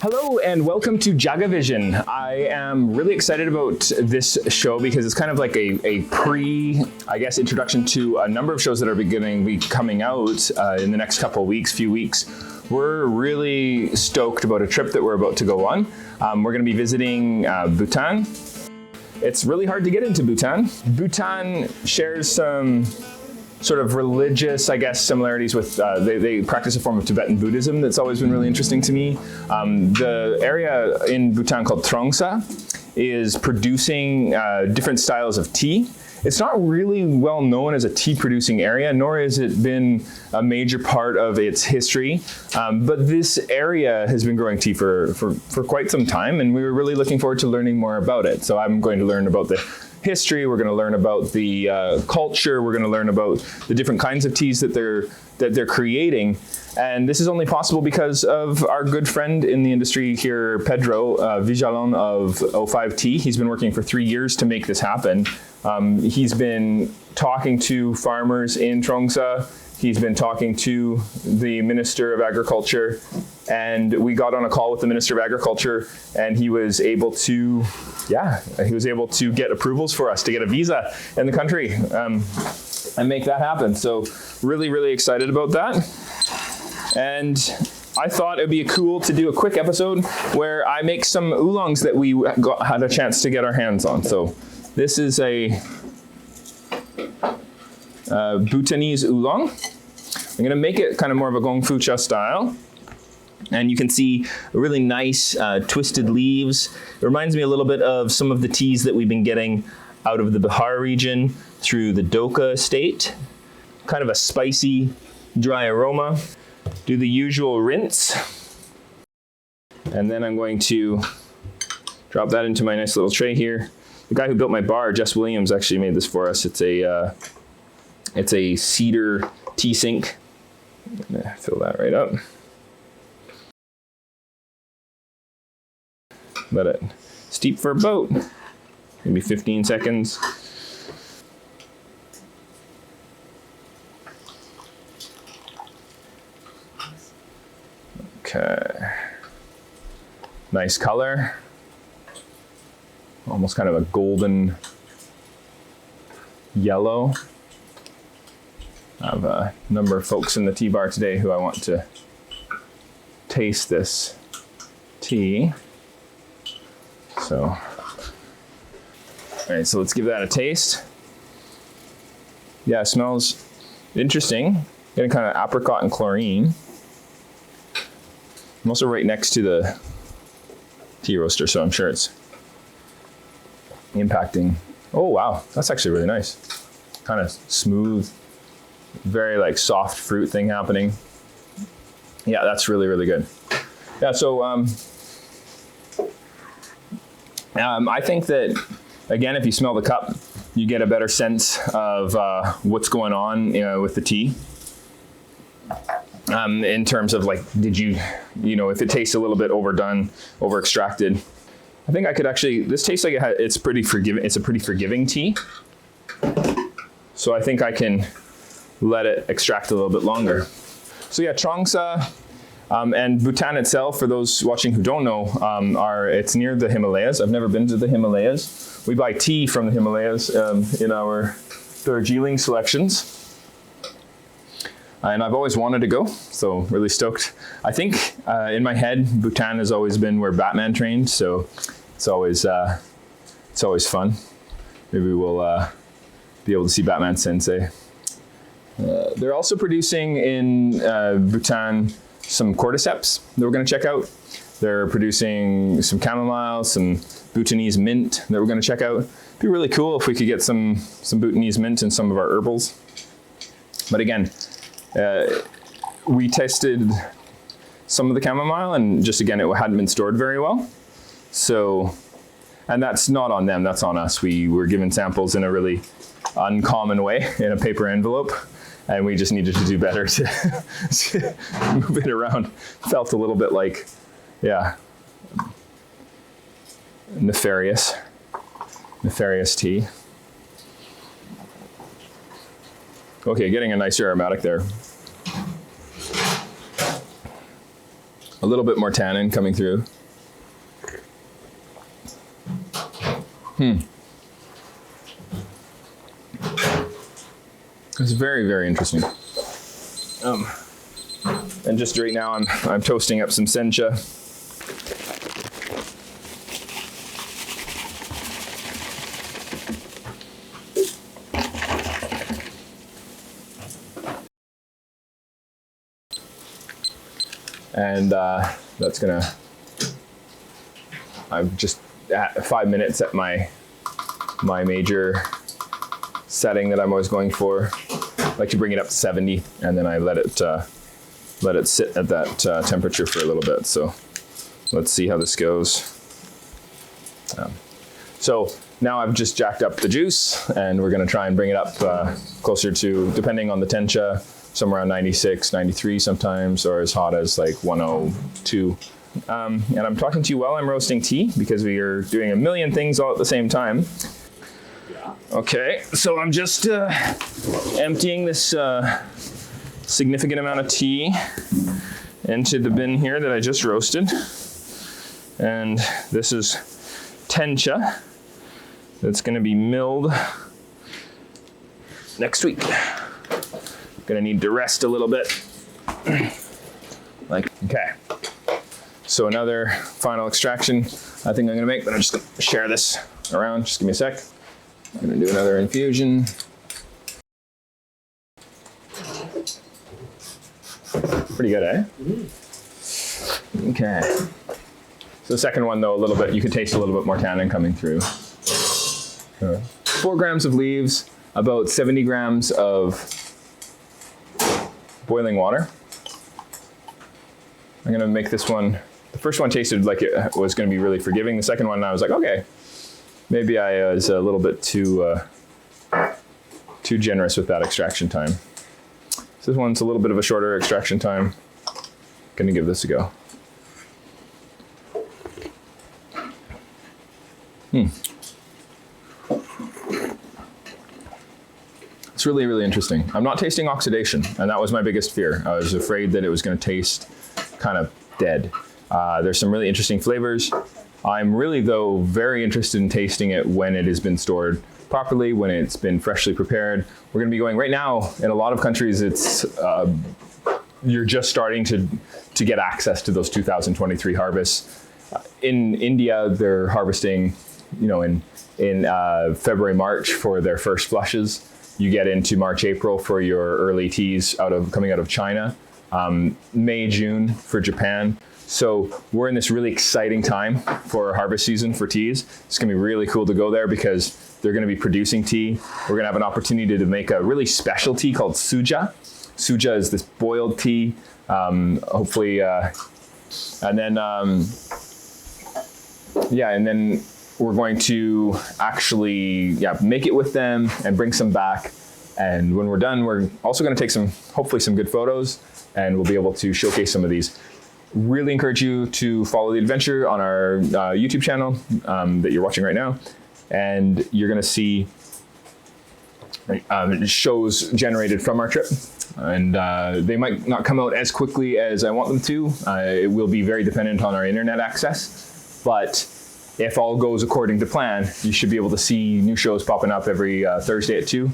Hello and welcome to JagaVision. I am really excited about this show because it's kind of like a introduction to a number of shows that are beginning to be coming out in the next few weeks. We're really stoked about a trip that we're about to go on. We're going to be visiting Bhutan. It's really hard to get into Bhutan. Bhutan shares some sort of religious, similarities with, they practice a form of Tibetan Buddhism that's always been really interesting to me. The area in Bhutan called Trongsa is producing different styles of tea. It's not really well known as a tea producing area, nor has it been a major part of its history. But this area has been growing tea for quite some time, and we were really looking forward to learning more about it. So I'm going to learn about the history, we're going to learn about the culture, we're going to learn about the different kinds of teas that they're creating. And this is only possible because of our good friend in the industry here, Pedro Vijalon of O5 Tea. He's been working for 3 years to make this happen. He's been talking to farmers in Trongsa. He's been talking to the Minister of Agriculture, and we got on a call with the Minister of Agriculture, and he was able to get approvals for us to get a visa in the country and make that happen. So really, really excited about that. And I thought it'd be cool to do a quick episode where I make some oolongs that we had a chance to get our hands on. So this is a Bhutanese oolong. I'm going to make it kind of more of a Gong style. And you can see really nice twisted leaves. It reminds me a little bit of some of the teas that we've been getting out of the Bihar region through the Doka estate. Kind of a spicy, dry aroma. Do the usual rinse. And then I'm going to drop that into my nice little tray here. The guy who built my bar, Jess Williams, actually made this for us. It's a cedar tea sink. I'm gonna fill that right up. Let it steep for about maybe 15 seconds. Okay. Nice color. Almost kind of a golden yellow. I have a number of folks in the tea bar today who I want to taste this tea. So, all right, so let's give that a taste. Yeah, it smells interesting. Getting kind of apricot and chlorine. I'm also right next to the tea roaster, so I'm sure it's impacting. Oh, wow, that's actually really nice. Kind of smooth, very like soft fruit thing happening. Yeah, that's really, really good. Yeah, so I think that, again, if you smell the cup, you get a better sense of what's going on with the tea. In terms of like, if it tastes a little bit overdone, over extracted. I think I could actually, this tastes like it's pretty forgiving. It's a pretty forgiving tea. So I think I can let it extract a little bit longer. So yeah, Trongsa and Bhutan itself, for those watching who don't know, it's near the Himalayas. I've never been to the Himalayas. We buy tea from the Himalayas in our Darjeeling selections. And I've always wanted to go, so really stoked. I think in my head, Bhutan has always been where Batman trained, so it's always fun. Maybe we'll be able to see Batman Sensei. They're also producing in Bhutan some cordyceps that we're going to check out. They're producing some chamomile, some Bhutanese mint that we're going to check out. It'd be really cool if we could get some Bhutanese mint in some of our herbals. But again, we tested some of the chamomile, and just again, it hadn't been stored very well. So, and that's not on them, that's on us. We were given samples in a really uncommon way in a paper envelope, and we just needed to do better to move it around. Felt a little bit like, yeah, nefarious tea. Okay, getting a nicer aromatic there. A little bit more tannin coming through. It's very, very interesting. And just right now, I'm toasting up some tencha. And that's gonna, I'm just at 5 minutes at my major setting that I'm always going for. I like to bring it up to 70, and then I let it sit at that temperature for a little bit. So let's see how this goes. So now I've just jacked up the juice, and we're gonna try and bring it up closer to, depending on the tencha, somewhere around 96, 93 sometimes, or as hot as like 102. And I'm talking to you while I'm roasting tea, because we are doing a million things all at the same time. Okay, so I'm just emptying this significant amount of tea into the bin here that I just roasted. And this is tencha that's gonna be milled next week. Gonna need to rest a little bit. Okay. So another final extraction I think I'm gonna make, but I'm just gonna share this around. Just give me a sec. I'm gonna do another infusion. Pretty good, eh? Mm-hmm. Okay. So the second one though, a little bit, you could taste a little bit more tannin coming through. 4 grams of leaves, about 70 grams of boiling water. I'm gonna make this one, the first one tasted like it was gonna be really forgiving. The second one I was like, okay, maybe I was a little bit too generous with that extraction time. So this one's a little bit of a shorter extraction time. Gonna give this a go. It's really, really interesting. I'm not tasting oxidation, and that was my biggest fear. I was afraid that it was going to taste kind of dead. There's some really interesting flavors. I'm really, though, very interested in tasting it when it has been stored properly, when it's been freshly prepared. We're going to be going right now. In a lot of countries, it's you're just starting to get access to those 2023 harvests. In India, they're harvesting, you know, in February, March for their first flushes. You get into March, April for your early teas coming out of China. May, June for Japan. So we're in this really exciting time for harvest season for teas. It's gonna be really cool to go there because they're gonna be producing tea. We're gonna have an opportunity to make a really special tea called suja. Suja is this boiled tea, hopefully, and then we're going to actually make it with them and bring some back. And when we're done, we're also going to take hopefully some good photos, and we'll be able to showcase some of these. Really encourage you to follow the adventure on our YouTube channel that you're watching right now. And you're going to see shows generated from our trip. And they might not come out as quickly as I want them to. It will be very dependent on our internet access. But if all goes according to plan, you should be able to see new shows popping up every Thursday at 2.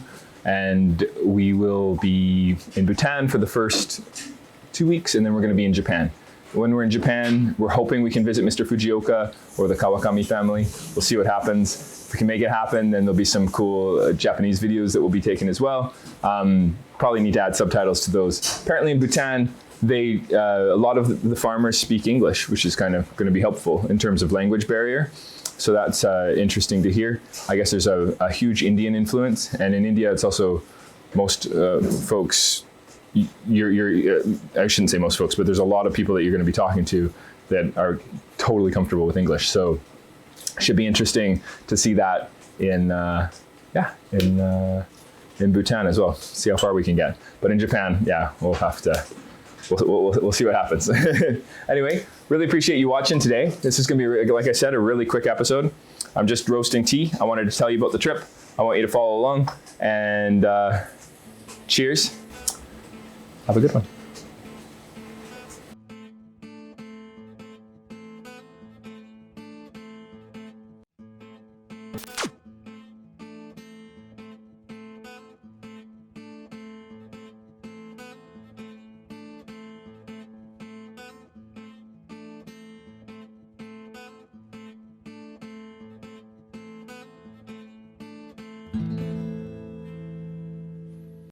And we will be in Bhutan for the first 2 weeks, and then we're going to be in Japan. When we're in Japan, we're hoping we can visit Mr. Fujioka or the Kawakami family. We'll see what happens. If we can make it happen, then there'll be some cool Japanese videos that will be taken as well. Probably need to add subtitles to those. Apparently in Bhutan, a lot of the farmers speak English, which is kind of going to be helpful in terms of language barrier. So that's interesting to hear. I guess there's a huge Indian influence, and in India, it's also most folks. I shouldn't say most folks, but there's a lot of people that you're going to be talking to that are totally comfortable with English. So it should be interesting to see that in Bhutan as well. See how far we can get. But in Japan, we'll have to. We'll see what happens. Anyway, really appreciate you watching today. This is going to be, like I said, a really quick episode. I'm just roasting tea. I wanted to tell you about the trip. I want you to follow along. And cheers. Have a good one.